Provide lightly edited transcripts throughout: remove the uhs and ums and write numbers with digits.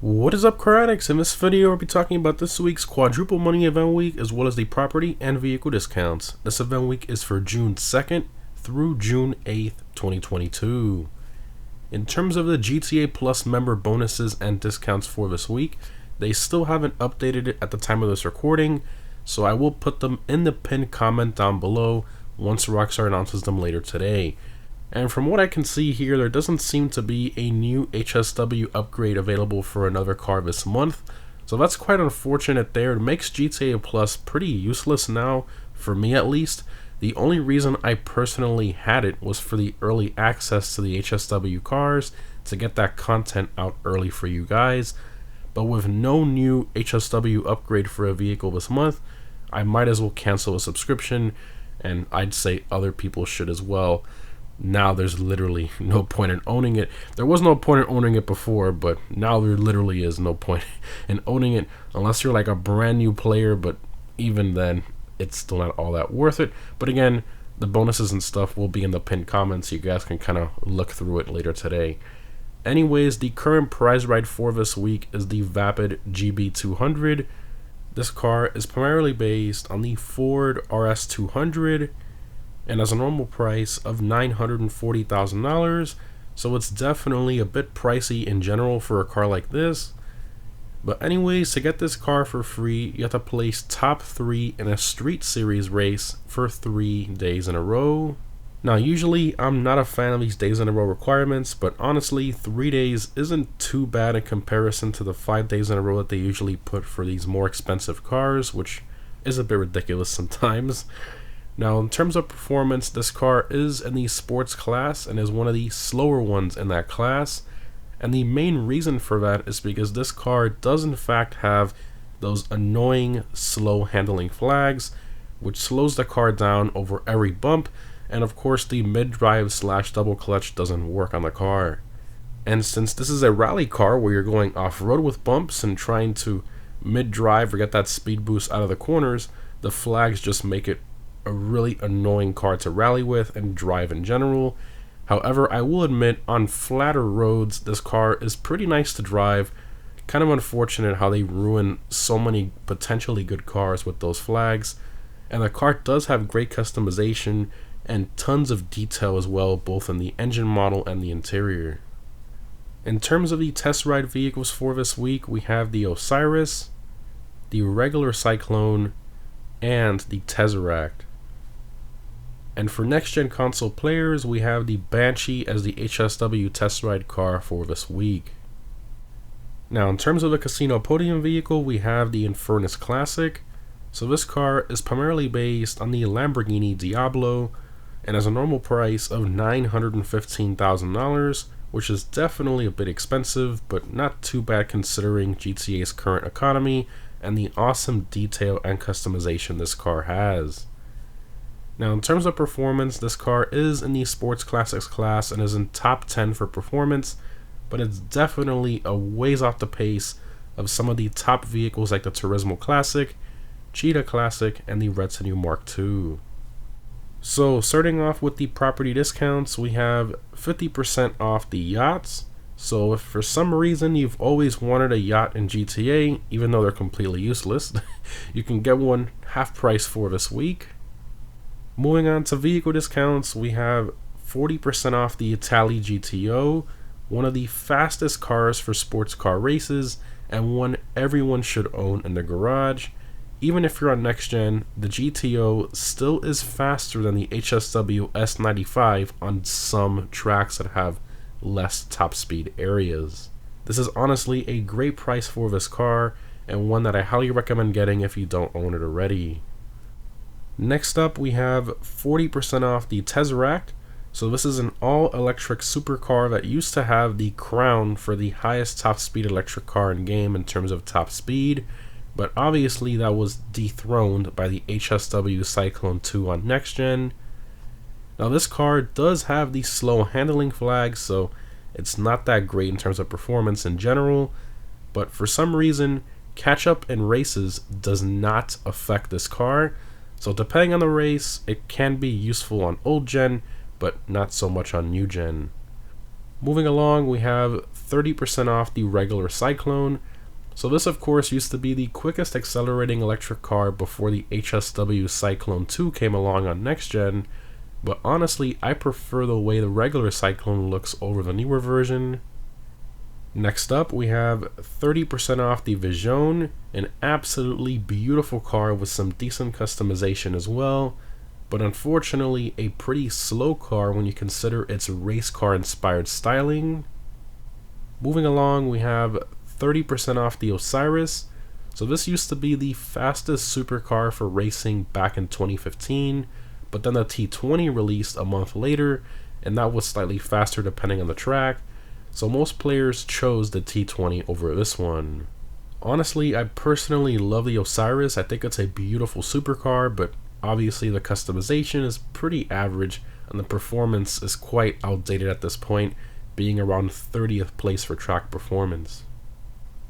What is up, car addicts? In this video, I'll be talking about this week's quadruple money event week as well as the property and vehicle discounts. This event week is for June 2nd through June 8th, 2022. In terms of the GTA Plus member bonuses and discounts for this week, they still haven't updated it at the time of this recording, so I will put them in the pinned comment down below once Rockstar announces them later today. And from what I can see here, there doesn't seem to be a new HSW upgrade available for another car this month. So that's quite unfortunate there. It makes GTA Plus pretty useless now, for me at least. The only reason I personally had it was for the early access to the HSW cars to get that content out early for you guys. But with no new HSW upgrade for a vehicle this month, I might as well cancel a subscription, and I'd say other people should as well. Now there's literally no point in owning it. There was no point in owning it before, but now there literally is no point in owning it unless you're like a brand new player, but even then it's still not all that worth it. But again, the bonuses and stuff will be in the pinned comments, so you guys can kind of look through it later today. Anyways, the current prize ride for this week is the Vapid GB200. This car is primarily based on the Ford RS200 and has a normal price of $940,000, so it's definitely a bit pricey in general for a car like this. But anyways, to get this car for free, you have to place top 3 in a street series race for 3 days in a row. Now usually I'm not a fan of these days in a row requirements, but honestly 3 days isn't too bad in comparison to the 5 days in a row that they usually put for these more expensive cars, which is a bit ridiculous sometimes. Now, in terms of performance, this car is in the sports class and is one of the slower ones in that class. And the main reason for that is because this car does in fact have those annoying slow handling flags, which slows the car down over every bump. And of course, the mid-drive / double clutch doesn't work on the car. And since this is a rally car where you're going off-road with bumps and trying to mid-drive or get that speed boost out of the corners, the flags just make it a really annoying car to rally with and drive in general. However, I will admit, on flatter roads, this car is pretty nice to drive. Kind of unfortunate how they ruin so many potentially good cars with those flags. And the car does have great customization and tons of detail as well, both in the engine model and the interior. In terms of the test ride vehicles for this week, we have the Osiris, the regular Cyclone, and the Tesseract. And for next-gen console players, we have the Banshee as the HSW test ride car for this week. Now, in terms of the casino podium vehicle, we have the Infernus Classic. So this car is primarily based on the Lamborghini Diablo and has a normal price of $915,000, which is definitely a bit expensive, but not too bad considering GTA's current economy and the awesome detail and customization this car has. Now, in terms of performance, this car is in the Sports Classics class and is in top 10 for performance, but it's definitely a ways off the pace of some of the top vehicles like the Turismo Classic, Cheetah Classic, and the Retinue Mark II. So, starting off with the property discounts, we have 50% off the yachts. So, if for some reason you've always wanted a yacht in GTA, even though they're completely useless, you can get one half price for this week. Moving on to vehicle discounts, we have 40% off the Italy GTO, one of the fastest cars for sports car races, and one everyone should own in their garage. Even if you're on next gen, the GTO still is faster than the HSW S95 on some tracks that have less top speed areas. This is honestly a great price for this car, and one that I highly recommend getting if you don't own it already. Next up, we have 40% off the Tesseract. So this is an all-electric supercar that used to have the crown for the highest top speed electric car in game in terms of top speed, but obviously that was dethroned by the HSW Cyclone 2 on next gen. Now this car does have the slow handling flag, so it's not that great in terms of performance in general, but for some reason, catch-up in races does not affect this car. So depending on the race, it can be useful on old gen, but not so much on new gen. Moving along, we have 30% off the regular Cyclone. So this of course used to be the quickest accelerating electric car before the HSW Cyclone 2 came along on next gen, but honestly I prefer the way the regular Cyclone looks over the newer version. Next up we have 30% off the Vision, an absolutely beautiful car with some decent customization as well, but unfortunately a pretty slow car when you consider its race car inspired styling. Moving along, we have 30% off the Osiris. So this used to be the fastest supercar for racing back in 2015, but then the T20 released a month later, and that was slightly faster depending on the track, so most players chose the T20 over this one. Honestly, I personally love the Osiris. I think it's a beautiful supercar, but obviously the customization is pretty average and the performance is quite outdated at this point, being around 30th place for track performance.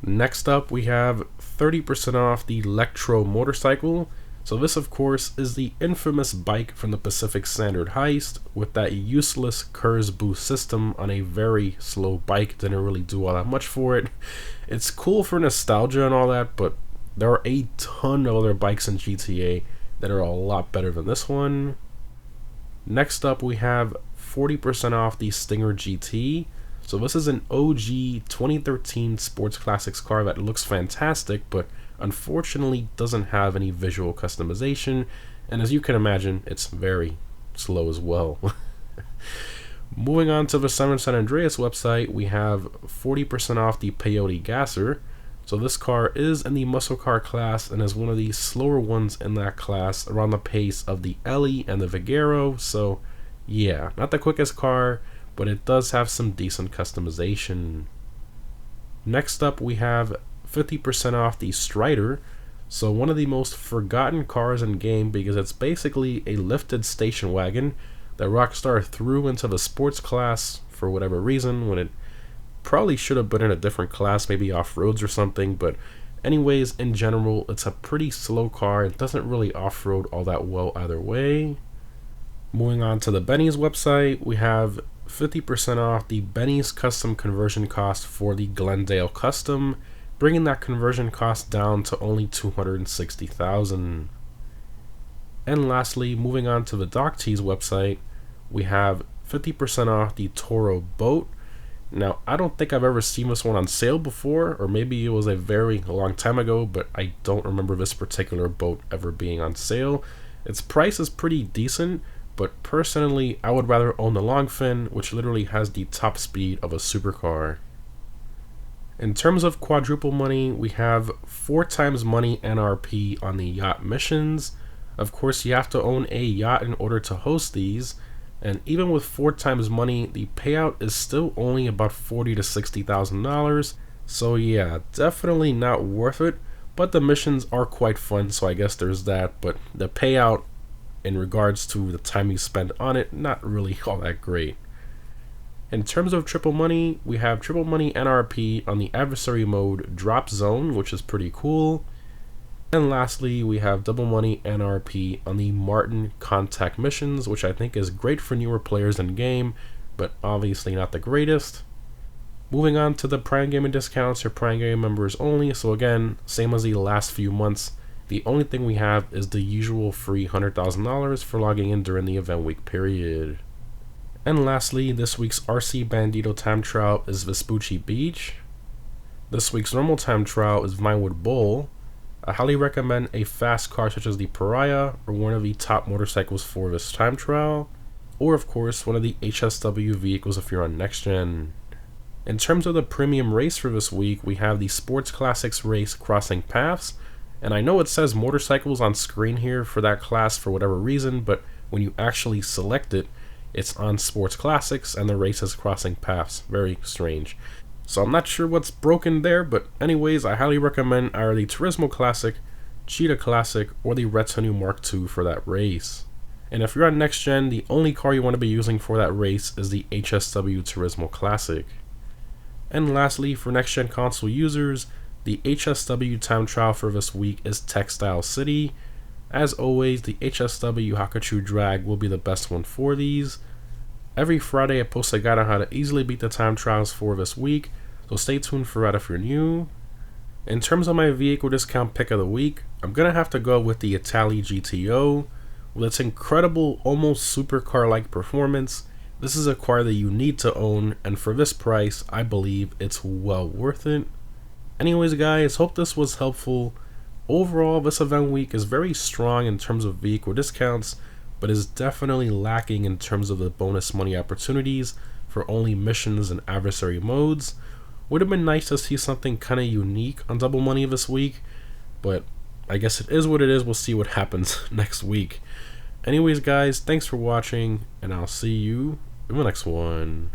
Next up we have 30% off the Electro motorcycle. So this of course is the infamous bike from the Pacific Standard Heist with that useless KERS boost system on a very slow bike. Didn't really do all that much for it. It's cool for nostalgia and all that, but there are a ton of other bikes in GTA that are a lot better than this one. Next up we have 40% off the Stinger GT. So this is an OG 2013 Sports Classics car that looks fantastic, but unfortunately doesn't have any visual customization, and as you can imagine, it's very slow as well. Moving on to the Simon San Andreas website, we have 40% off the Peyote Gasser. So this car is in the muscle car class and is one of the slower ones in that class, around the pace of the Ellie and the Vigero. So yeah, not the quickest car, but it does have some decent customization. Next up we have 50% off the Strider. So one of the most forgotten cars in game because it's basically a lifted station wagon that Rockstar threw into the sports class for whatever reason when it probably should have been in a different class, maybe off-roads or something. But anyways, in general, it's a pretty slow car. It doesn't really off-road all that well either way. Moving on to the Benny's website, we have 50% off the Benny's custom conversion cost for the Glendale Custom, bringing that conversion cost down to only $260,000. And lastly, moving on to the Doc Tees website, we have 50% off the Toro boat. Now, I don't think I've ever seen this one on sale before, or maybe it was a very long time ago, but I don't remember this particular boat ever being on sale. Its price is pretty decent, but personally, I would rather own the Longfin, which literally has the top speed of a supercar. In terms of quadruple money, we have 4 times money NRP on the yacht missions. Of course, you have to own a yacht in order to host these, and even with 4 times money, the payout is still only about $40,000 to $60,000. So yeah, definitely not worth it, but the missions are quite fun, so I guess there's that. But the payout in regards to the time you spend on it, not really all that great. In terms of triple money, we have triple money NRP on the adversary mode drop zone, which is pretty cool. And lastly, we have double money NRP on the Martin contact missions, which I think is great for newer players in game, but obviously not the greatest. Moving on to the Prime Gaming discounts for Prime Gaming members only. So again, same as the last few months, the only thing we have is the usual free $100,000 for logging in during the event week period. And lastly, this week's RC Bandito time trial is Vespucci Beach. This week's normal time trial is Vinewood Bowl. I highly recommend a fast car such as the Pariah or one of the top motorcycles for this time trial, or of course one of the HSW vehicles if you're on next gen. In terms of the premium race for this week, we have the Sports Classics race Crossing Paths, and I know it says motorcycles on screen here for that class for whatever reason, but when you actually select it, it's on Sports Classics and the race is Crossing Paths. Very strange. So I'm not sure what's broken there, but anyways, I highly recommend either the Turismo Classic, Cheetah Classic, or the Retinue Mark II for that race. And if you're on next gen, the only car you want to be using for that race is the HSW Turismo Classic. And lastly, for next gen console users, the HSW time trial for this week is Textile City. As always, the HSW Hakachu Drag will be the best one for these. Every Friday I post a guide on how to easily beat the time trials for this week, So stay tuned for that if you're new. In terms of my vehicle discount pick of the week, I'm going to have to go with the Italy GTO. With its incredible, almost supercar-like performance, this is a car that you need to own, and for this price, I believe it's well worth it. Anyways guys, hope this was helpful. Overall, this event week is very strong in terms of vehicle discounts, but is definitely lacking in terms of the bonus money opportunities for only missions and adversary modes. Would have been nice to see something kind of unique on Double Money this week, but I guess it is what it is. We'll see what happens next week. Anyways guys, thanks for watching, and I'll see you in the next one.